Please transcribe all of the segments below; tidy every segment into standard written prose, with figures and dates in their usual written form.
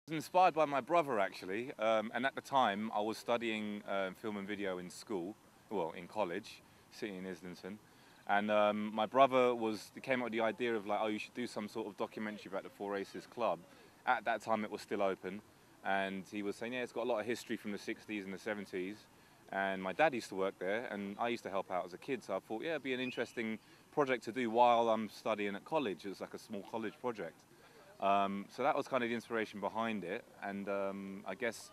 I was inspired by my brother actually, and at the time I was studying film and video in school, well in college, sitting in Islington, and my brother came up with the idea of like, oh, you should do some sort of documentary about the Four Aces Club. At that time it was still open, and he was saying, yeah, it's got a lot of history from the 60s and the 70s, and my dad used to work there, and I used to help out as a kid, so I thought, yeah, it'd be an interesting project to do while I'm studying at college. It was like a small college project. So that was kind of the inspiration behind it, and I guess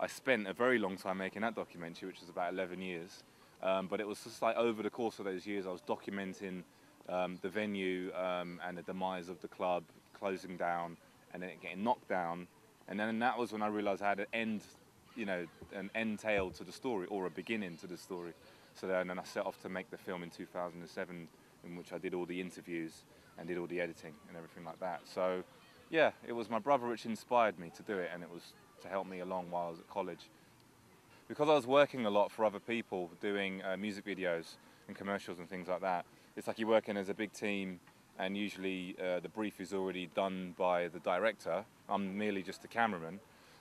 I spent a very long time making that documentary, which was about 11 years. But it was just like over the course of those years, I was documenting the venue and the demise of the club, closing down, and then it getting knocked down. And then that was when I realized I had an end tale to the story, or a beginning to the story. So then I set off to make the film in 2007, in which I did all the interviews and did all the editing and everything like that. So yeah, it was my brother which inspired me to do it, and it was to help me along while I was at college. Because I was working a lot for other people, doing music videos and commercials and things like that, it's like you're working as a big team, and usually the brief is already done by the director. I'm merely just a cameraman.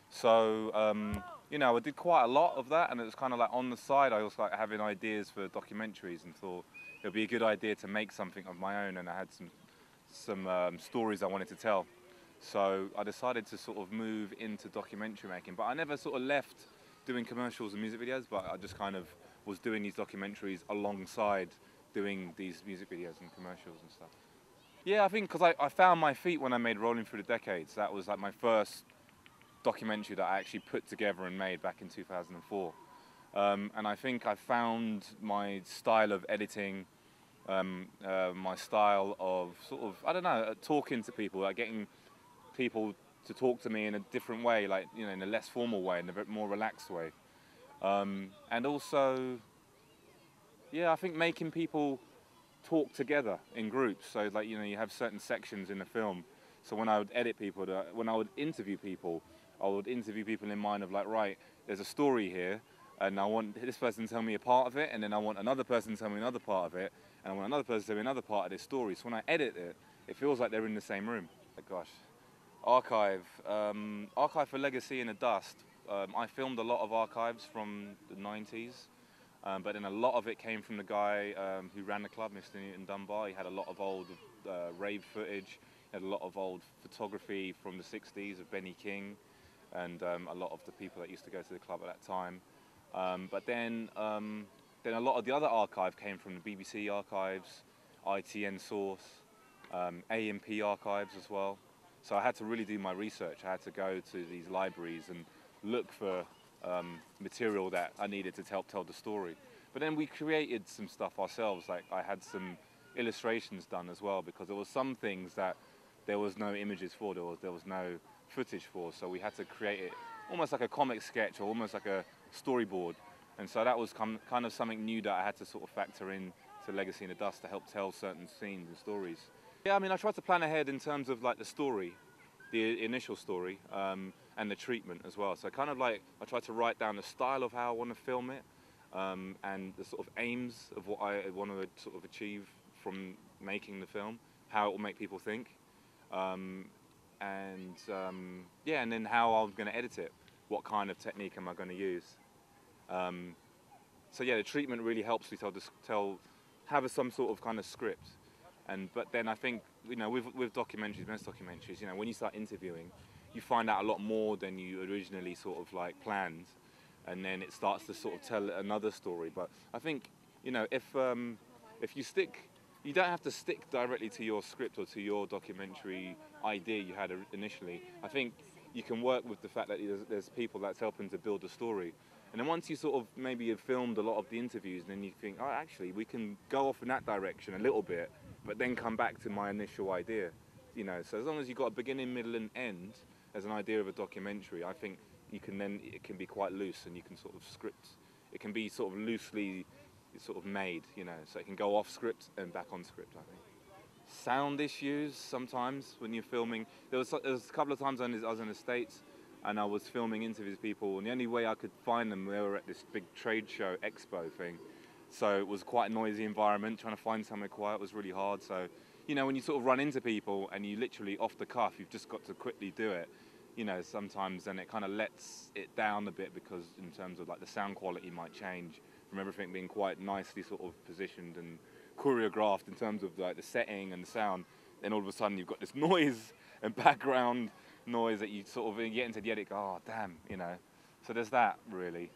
So, I did quite a lot of that, and it was kind of like on the side, I was like having ideas for documentaries and thought it would be a good idea to make something of my own, and I had some stories I wanted to tell. So I decided to sort of move into documentary making, but I never sort of left doing commercials and music videos, but I just kind of was doing these documentaries alongside doing these music videos and commercials and stuff. Yeah, I think because I found my feet when I made Rolling Through the Decades. That was like my first documentary that I actually put together and made back in 2004. And I think I found my style of editing, my style of sort of, I don't know, talking to people, like getting people to talk to me in a different way, like, in a less formal way, in a bit more relaxed way. And also, yeah, I think making people talk together in groups. So like, you have certain sections in the film. So when I would edit people, when I would interview people in mind of like, right, there's a story here, and I want this person to tell me a part of it, and then I want another person to tell me another part of it, and I want another person to tell me another part of this story. So when I edit it, it feels like they're in the same room. Gosh. Archive for Legacy in the Dust. I filmed a lot of archives from the 90s, but then a lot of it came from the guy who ran the club, Mr. Newton Dunbar. He had a lot of old rave footage, he had a lot of old photography from the 60s of Benny King, and a lot of the people that used to go to the club at that time. But then a lot of the other archive came from the BBC archives, ITN Source, A&P archives as well. So I had to really do my research. I had to go to these libraries and look for material that I needed to help tell the story. But then we created some stuff ourselves. Like I had some illustrations done as well, because there were some things that there was no images for, there was no footage for. So we had to create it almost like a comic sketch, or almost like a storyboard. And so that was kind of something new that I had to sort of factor in to Legacy in the Dust to help tell certain scenes and stories. Yeah, I mean, I tried to plan ahead in terms of like the story, the initial story, and the treatment as well. So kind of like I tried to write down the style of how I want to film it, and the sort of aims of what I want to sort of achieve from making the film, how it will make people think, and then how I'm going to edit it, what kind of technique am I going to use. So yeah, the treatment really helps me have some sort of kind of script. But then I think, with documentaries, most documentaries, when you start interviewing, you find out a lot more than you originally sort of like planned, and then it starts to sort of tell another story. But I think, if you don't have to stick directly to your script or to your documentary idea you had initially. I think you can work with the fact that there's people that's helping to build a story. And then once you sort of maybe have filmed a lot of the interviews, and then you think, oh, actually, we can go off in that direction a little bit, but then come back to my initial idea. So as long as you've got a beginning, middle, and end as an idea of a documentary, I think it can be quite loose, and you can sort of script. It can be sort of loosely sort of made, so it can go off script and back on script, I think. Sound issues sometimes when you're filming. There was a couple of times I was in the States, and I was filming interviews with people, and the only way I could find them, they were at this big trade show expo thing. So it was quite a noisy environment. Trying to find somewhere quiet was really hard. So, when you sort of run into people and you literally off the cuff, you've just got to quickly do it. you know, sometimes then it kind of lets it down a bit, because in terms of like the sound quality might change from everything being quite nicely sort of positioned and choreographed in terms of like the setting and the sound. Then all of a sudden you've got this noise and background noise that you sort of get into the edit, go, oh damn, you know. So there's that really.